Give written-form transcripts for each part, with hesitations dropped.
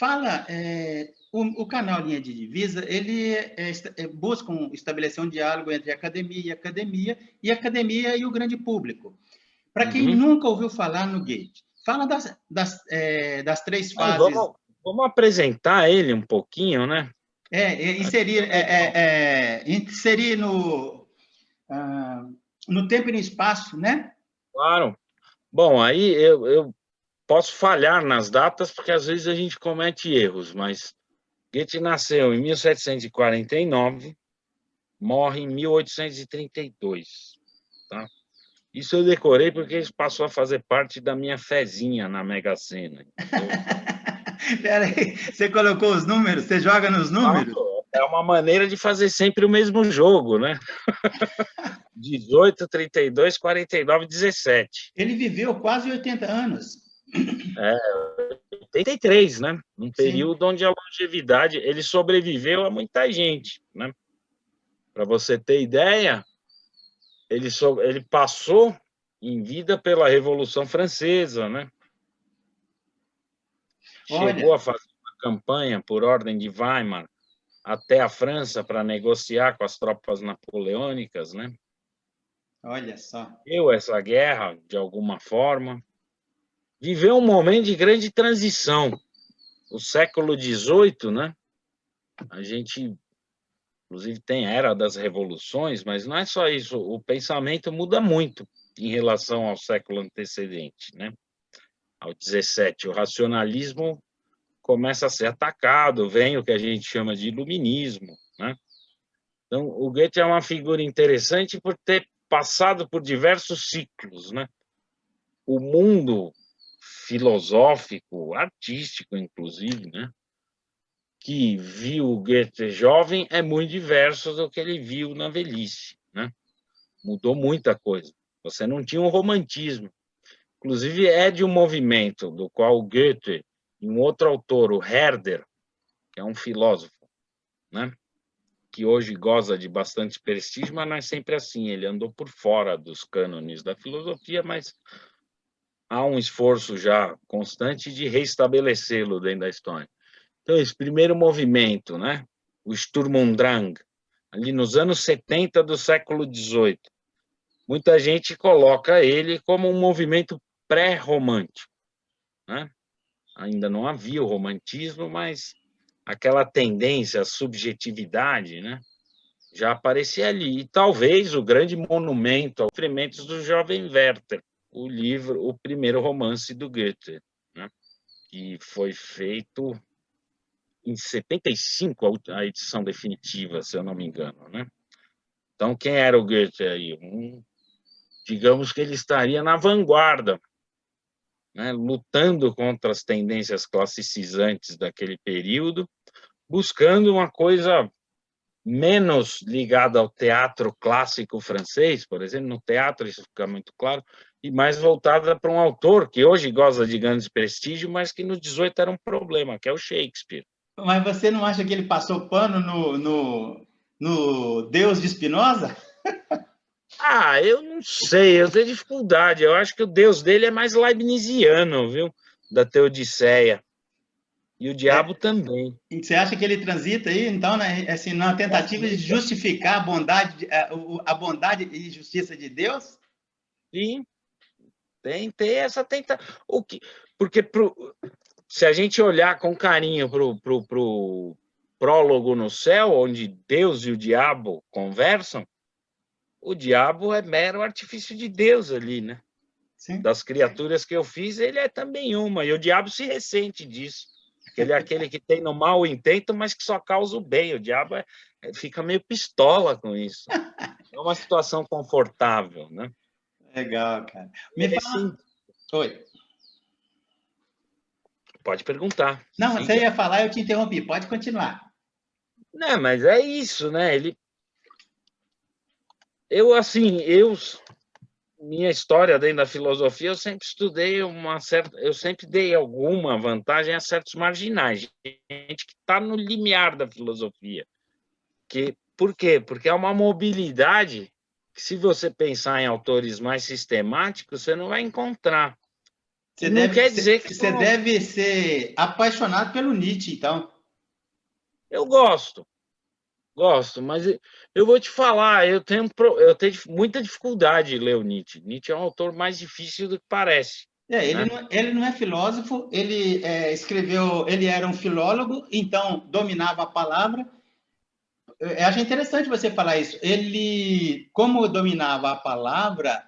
Fala, o canal Linha de Divisa, ele busca estabelecer um diálogo entre academia, academia e o grande público. Para quem Uhum. nunca ouviu falar no Goethe, fala das três Aí, fases. vamos apresentar ele um pouquinho, né? Inserir no tempo e no espaço, né? Claro. Bom, aí eu posso falhar nas datas, porque às vezes a gente comete erros, mas Goethe nasceu em 1749, morre em 1832, tá? Isso eu decorei porque isso passou a fazer parte da minha fezinha na Mega Sena, entendeu? Peraí, você colocou os números? Você joga nos números? É uma maneira de fazer sempre o mesmo jogo, né? 18, 32, 49, 17. Ele viveu quase 80 anos. 83, né? Um Sim. período onde a longevidade, ele sobreviveu a muita gente, né? Para você ter ideia, ele passou em vida pela Revolução Francesa, né? Chegou Olha, a fazer uma campanha por ordem de Weimar até a França para negociar com as tropas napoleônicas, né? olha só. Deu essa guerra de alguma forma. Viveu um momento de grande transição. O século XVIII, né? A gente, inclusive, tem a era das revoluções, mas não é só isso. O pensamento muda muito em relação ao século antecedente, né? Ao XVII, o racionalismo começa a ser atacado, vem o que a gente chama de iluminismo, né? Então, o Goethe é uma figura interessante por ter passado por diversos ciclos, né? O mundo filosófico, artístico, inclusive, né? Que viu o Goethe jovem é muito diverso do que ele viu na velhice, né? Mudou muita coisa. Você não tinha um romantismo. Inclusive, é de um movimento do qual o Goethe e um outro autor, o Herder, que é um filósofo, né? Que hoje goza de bastante prestígio, mas não é sempre assim. Ele andou por fora dos cânones da filosofia, mas há um esforço já constante de reestabelecê-lo dentro da história. Então, esse primeiro movimento, né? O Sturm und Drang, ali nos anos 70 do século XVIII, muita gente coloca ele como um movimento pré-romântico, né? Ainda não havia o romantismo, mas aquela tendência à subjetividade, né? Já aparecia ali. E talvez o grande monumento aos sofrimentos do jovem Werther, o livro, o primeiro romance do Goethe, né? Que foi feito em 75, a edição definitiva, se eu não me engano, né? Então, quem era o Goethe aí? Digamos que ele estaria na vanguarda, né? Lutando contra as tendências classicizantes daquele período, buscando uma coisa menos ligada ao teatro clássico francês, por exemplo, no teatro isso fica muito claro, e mais voltada para um autor que hoje goza de grande prestígio, mas que no 18 era um problema, que é o Shakespeare. Mas você não acha que ele passou pano no Deus de Spinoza? Ah, eu não sei, eu tenho dificuldade. Eu acho que o Deus dele é mais leibniziano, viu? Da Teodiceia. E o diabo também. Você acha que ele transita aí, então, né, assim, na tentativa de justificar a bondade e justiça de Deus? Sim, tem essa tentativa. Porque se a gente olhar com carinho pro prólogo no céu, onde Deus e o diabo conversam, o diabo é mero artifício de Deus ali, né? Sim. Das criaturas que eu fiz, ele é também uma. E o diabo se ressente disso. Que ele é aquele que tem no mau intento, mas que só causa o bem. O diabo fica meio pistola com isso. É uma situação confortável, né? Legal, cara. Me Esse, fala. Oi. pode perguntar, Não, você siga. ia falar, eu te interrompi. Pode continuar. Não, mas é isso, né? Minha história dentro da filosofia, eu sempre estudei eu sempre dei alguma vantagem a certos marginais, gente que está no limiar da filosofia. Por quê? Porque é uma mobilidade que, se você pensar em autores mais sistemáticos, você não vai encontrar. E não quer dizer que você deve ser apaixonado pelo Nietzsche, então. eu gosto, mas eu vou te falar, eu tenho muita dificuldade de ler o Nietzsche. Nietzsche é um autor mais difícil do que parece. Ele, Né? ele não é filósofo, ele escreveu, ele era um filólogo, então dominava a palavra. Eu acho interessante você falar isso. Ele, como dominava a palavra,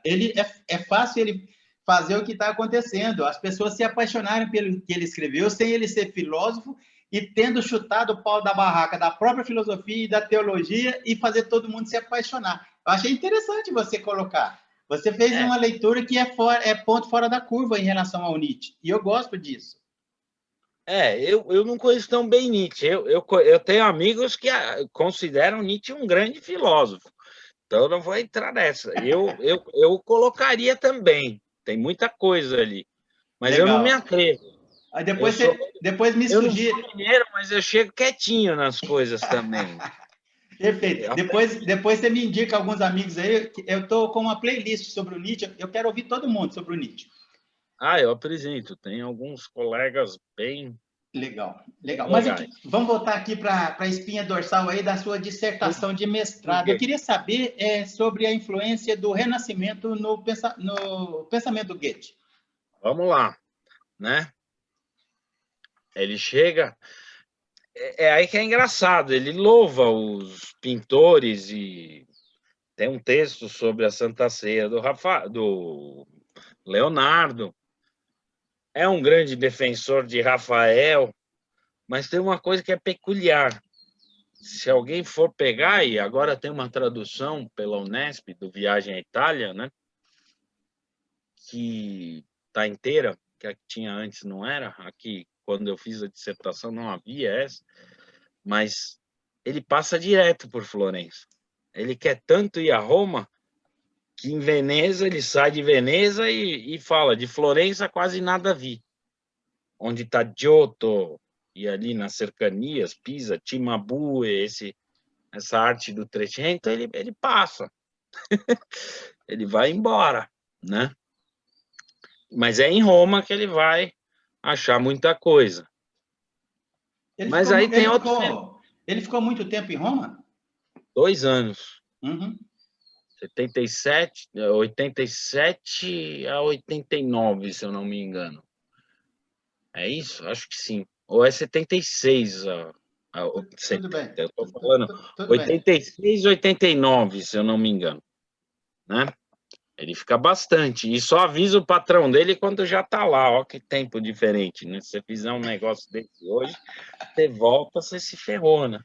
é fácil ele fazer o que está acontecendo. As pessoas se apaixonarem pelo que ele escreveu, sem ele ser filósofo e tendo chutado o pau da barraca da própria filosofia e da teologia e fazer todo mundo se apaixonar. Eu achei interessante você colocar. Você fez uma leitura que é ponto fora da curva em relação ao Nietzsche. E eu gosto disso. Eu não conheço tão bem Nietzsche. Eu tenho amigos que consideram Nietzsche um grande filósofo. Então, eu não vou entrar nessa. Eu colocaria também. Tem muita coisa ali. Mas Legal. eu não me atrevo. Aí depois me sugira. Eu não sou mineiro, mas eu chego quietinho nas coisas também. Perfeito. Depois você me indica alguns amigos aí. Eu estou com uma playlist sobre o Nietzsche. Eu quero ouvir todo mundo sobre o Nietzsche. Eu apresento. Tem alguns colegas bem... Legal. Mas vamos voltar aqui para a espinha dorsal aí da sua dissertação de mestrado. Eu queria saber sobre a influência do Renascimento no pensamento do Goethe. Vamos lá, né? Ele chega... aí que é engraçado. Ele louva os pintores e tem um texto sobre a Santa Ceia do Leonardo. É um grande defensor de Rafael, mas tem uma coisa que é peculiar. Se alguém for pegar, e agora tem uma tradução pela Unesp do Viagem à Itália, né? Que está inteira, que a que tinha antes não era. Aqui, quando eu fiz a dissertação, não havia essa. Mas ele passa direto por Florença. Ele quer tanto ir a Roma que em Veneza, ele sai de Veneza e fala, de Florença quase nada vi. Onde está Giotto, e ali nas cercanias, Pisa, Cimabue, essa arte do Trecento, ele passa. Ele vai embora, né? Mas é em Roma que ele vai achar muita coisa. Mas aí tem outro... Ele ficou muito tempo em Roma? 2 anos. Uhum. 87 a 89, se eu não me engano. É isso? Acho que sim. Ou é 76? Tudo bem. Eu estou falando tudo 86, 89, se eu não me engano. Né? Ele fica bastante. E só avisa o patrão dele quando já está lá. Ó, que tempo diferente, né? Se você fizer um negócio desse hoje, você volta, você se ferrou, né?